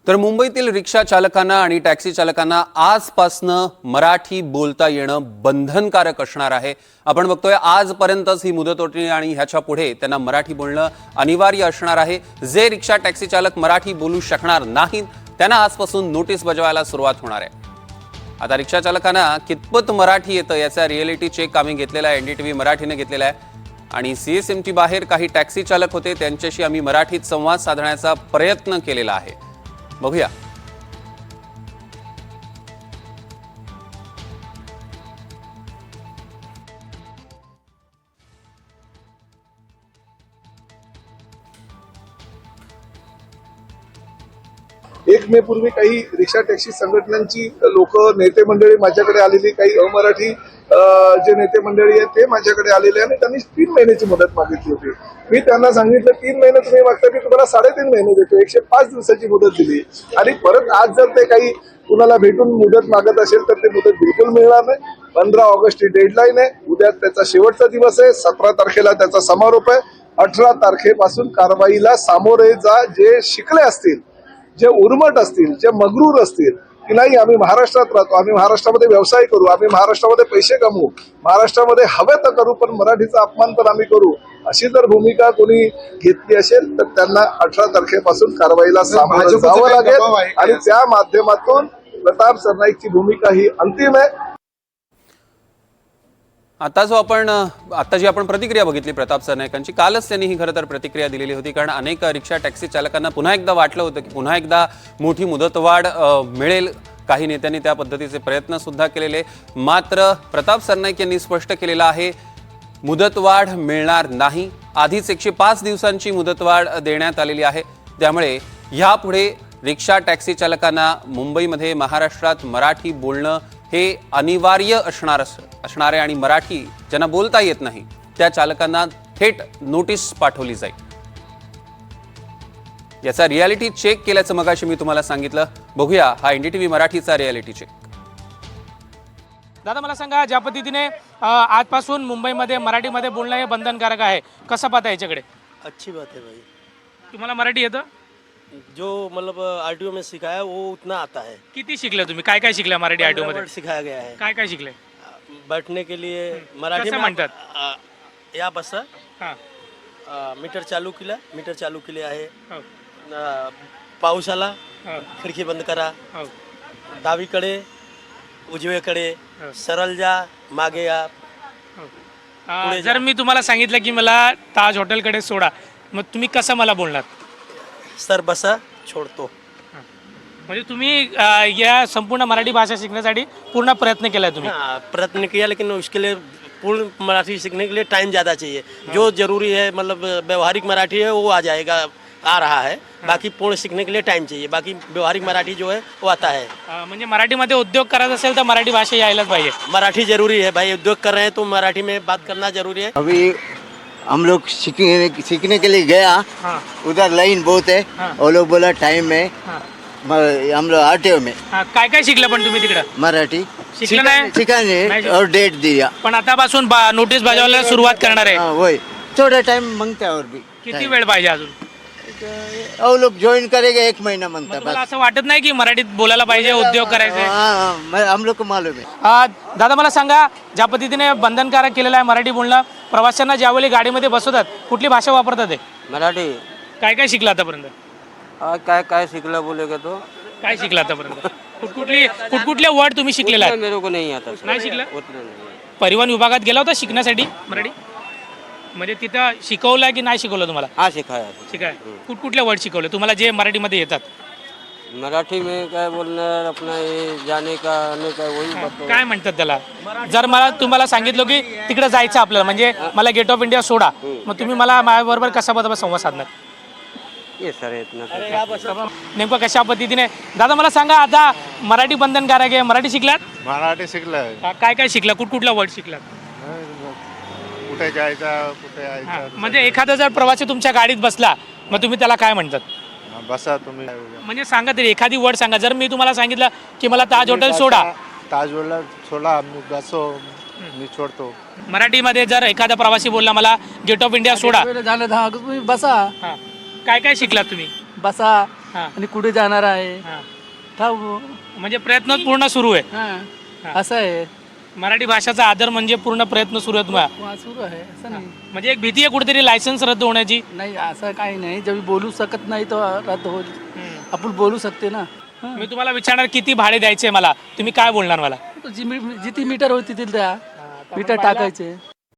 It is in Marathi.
तर मुंबईतील रिक्षा चालकांना आणि टॅक्सी चालकांना आजपासनं मराठी बोलता येणं बंधनकारक असणार आहे। आपण बघतोय आजपर्यंतच ही मुदत होती आणि ह्याच्या पुढे त्यांना मराठी बोलणं अनिवार्य असणार आहे। जे रिक्षा टॅक्सी चालक मराठी बोलू शकणार नाहीत त्यांना आजपासून नोटीस बजावायला सुरुवात होणार आहे। आता रिक्षा चालकांना कितपत मराठी येतं याचा रिअलिटी चेक आम्ही घेतलेला आहे, एनडीटीव्ही मराठीने घेतलेला आहे आणि सीएसएमटी बाहेर काही टॅक्सी चालक होते, त्यांच्याशी आम्ही मराठीत संवाद साधण्याचा प्रयत्न केलेला आहे। बघूया। एक मे पूर्वी काही रिक्षा टॅक्सी संघटनांची लोक नेते मंडळी माझ्याकडे आलेली, काही अमराठी जे नेते मंडळी आहेत ते माझ्याकडे आलेले आणि त्यांनी 3 महिन्याची मुदत मागितली होती। मी त्यांना सांगितलं 3 महिने तुम्ही मागता, मी तुम्हाला 3.5 महिने देतो, 105 दिवसाची मुदत दिली आणि परत आज जर ते काही कुणाला भेटून मुदत मागत असेल तर ते मुदत बिलकुल मिळणार नाही। 15 ऑगस्ट ही डेडलाईन आहे, उद्या त्याचा शेवटचा दिवस आहे, 17 तारखेला त्याचा समारोप आहे। 18 तारखेपासून कारवाईला सामोरे जा। जे शिकले असतील, जे उर्मट असतील, जे मगरूर असतील की नाही आम्ही महाराष्ट्रात राहतो, आम्ही महाराष्ट्रामध्ये व्यवसाय करू, आम्ही महाराष्ट्रामध्ये पैसे कमवू, महाराष्ट्रामध्ये हवे तर करू पण मराठीचा अपमान तर आम्ही करू, अशी जर भूमिका कोणी घेतली असेल तर त्यांना 18 तारखेपासून कारवाईला सामोरं जावं लागेल आणि त्या माध्यमातून प्रताप सरनाईकची भूमिका ही अंतिम आहे। आता जी आपण प्रतिक्रिया बघितली प्रताप सरनाईकांची, कालच त्यांनी ही खरं तर प्रतिक्रिया दिलेली होती, कारण अनेक रिक्षा टॅक्सी चालकांना पुन्हा एकदा वाटलं होतं की पुन्हा एकदा मोठी मुदतवाढ मिळेल। काही नेत्यांनी त्या पद्धतीचे प्रयत्न सुद्धा केलेले, मात्र प्रताप सरनाईक यांनी स्पष्ट केलेलं आहे मुदतवाढ मिळणार नाही। आधीच 105 दिवसांची मुदतवाढ देण्यात आलेली आहे, त्यामुळे यापुढे रिक्षा टॅक्सी चालकांना मुंबईमध्ये महाराष्ट्रात मराठी बोलणं हे अनिवार्य असणार आहे आणि मराठी ज्यांना बोलता येत नाही त्या चालकांना थेट नोटीस पाठवली जाईल। याचा रियालिटी चेक केल्याचं मगाशी मी तुम्हाला सांगितलं। बघूया हा एनडीटीव्ही मराठीचा रियालिटी चेक। दादा मला सांगा, ज्या पद्धतीने आजपासून मुंबईमध्ये मराठीमध्ये बोलणं हे बंधनकारक आहे, कसं पाहता याच्याकडे? अच्छी बात है भाई। तुम्हाला मराठी येतं? जो मतलब आरटीओ में सिखाया वो उतना आता है। किती शिकले तुम्ही? काय काय शिकले मराठी आरटीओ मध्ये? सिखाया गया है। काय काय शिकले? बैठने के लिए मराठी कसं में म्हणतात? या बस हां, मीटर चालू केले आहे। हो, पाऊस आला हो, खिडकी बंद करा, हो, डावीकडे उजवीकडे, हो. सरळ जा, मागे या। हो. जर मी तुम्हाला सांगितलं की मला ताज हॉटेलकडे सोडा, मग तुम्ही कसं मला बोलणार? सर बसा छोड़तो। म्हणजे तुम्ही या संपूर्ण मराठी भाषा शिकण्यासाठी पूर्ण प्रयत्न केलाय तुम्ही? हाँ, प्रयत्न किया, लेकिन उसके लिए पूर्ण मराठी सीखने के लिए टाइम ज़्यादा चाहिए। जो जरूरी है मतलब व्यवहारिक मराठी है वो आ जाएगा, आ रहा है, बाकी पूर्ण सीखने के लिए टाइम चाहिए। बाकी व्यवहारिक मराठी जो है वो आता है। म्हणजे मराठीमध्ये उद्योग करायचा असेल तर मराठी भाषा यायलाच पाहिजे। मराठी जरूरी है भाई, उद्योग कर रहे हैं तो मराठी में बात करना जरूरी है। अभी हम लोग सीखने के लिए गया, हाँ, उधर लाइन बहुत है, हाँ। वो लोग बोला टाइम है, हां, हम लोग आरटीओ में काय काय शिकलं पण तुम्ही तिकडं? मराठी शिकलं नाही? सिखाने नाही और डेट दिया। पण आतापासून नोटीस बजावायला सुरुवात करणार आहे। हाँ वही थोड़ा टाइम मांगता है और भी किती वेळ पाहिजे अजून? वो लोग ज्वाइन करेंगे 1 महीना मग मांगता है तुम्हाला बस। असं वाटत नाही की मराठीत बोलायला पाहिजे, उद्योग करायचे? हम लोग को मालूम है। दादा मला सांगा, ज्या पद्धतीने बंधनकारक केलेलं आहे मराठी बोलणं, प्रवाशांना ज्यावेळी गाडीमध्ये बसवतात कुठली भाषा वापरतात ते? मराठी। काय काय शिकलं आतापर्यंत? काय काय शिकला बोलेगा तो? काय शिकलं आतापर्यंत? कुठकुठले वर्ड तुम्ही शिकलेला आहे? मेरे को नहीं आता सर। नाही शिकलं? उतना नहीं। परिवहन विभागात गेला होता शिकण्यासाठी मराठी? म्हणजे तिथं शिकवलं की नाही शिकवलं तुम्हाला? हाँ सिखाया। शिकाय कुठले वर्ड शिकवले तुम्हाला जे मराठीमध्ये येतात? मराठी में क्या बोलना है, अपना ये जाने का आने का वही बताओ। काय म्हणतात त्याला? जर मला तुम्हाला सांगितलं की तिकडे जायचं आपल्याला, म्हणजे मला गेट ऑफ इंडिया सोडा, मग तुम्ही मला माझ्याबरोबर कसा बरोबर संवाद साधणार? ये सर इतना नेमकं कशा पद्धतीने? दादा मला सांगा, आता मराठी बंधनकारक आहे, मराठी शिकलात? मराठी शिकलं, काय काय शिकला? कुठला वर्ड शिकलात? कुठे जायचं कुठे हा, यायचं, म्हणजे एखादा जर प्रवासी तुमच्या गाडीत बसला मग तुम्ही त्याला काय म्हणतात? बसा तुम्ही। म्हणजे सांगा तरी एखादी वर्ड सांगा। जर मी तुम्हाला सांगितलं की मला ताज हॉटेल सोडा, ताजला सोडा, मी बसो, मी छोड़तो। मराठीमध्ये जर एखादा प्रवासी बोलला मला गेट ऑफ इंडिया सोडा, झालं 10 ऑगस्ट बसा हा, काय काय शिकलात तुम्ही? बसा हा. आणि कुठे जाणार आहे हा. ठाऊ म्हणजे प्रयत्न पूर्ण सुरू आहे. हां असं आहे मराठी भाषेचा आदर म्हणजे पूर्ण प्रयत्न सुरू आहेत तुम्हाला. हा, सुरू आहे असं नाही म्हणजे एक भीती आहे कुठेतरी लायसन्स रद्द होण्याची. नाही असं काही नाही जेव्हा बोलू शकत नाही तर रद्द होईल आपण बोलू शकते ना हां. मी तुम्हाला विचारणार किती भाडे द्यायचे मला, तुम्ही काय बोलणार मला? जिती मीटर होती तिथे द्या मीटर टाकायचे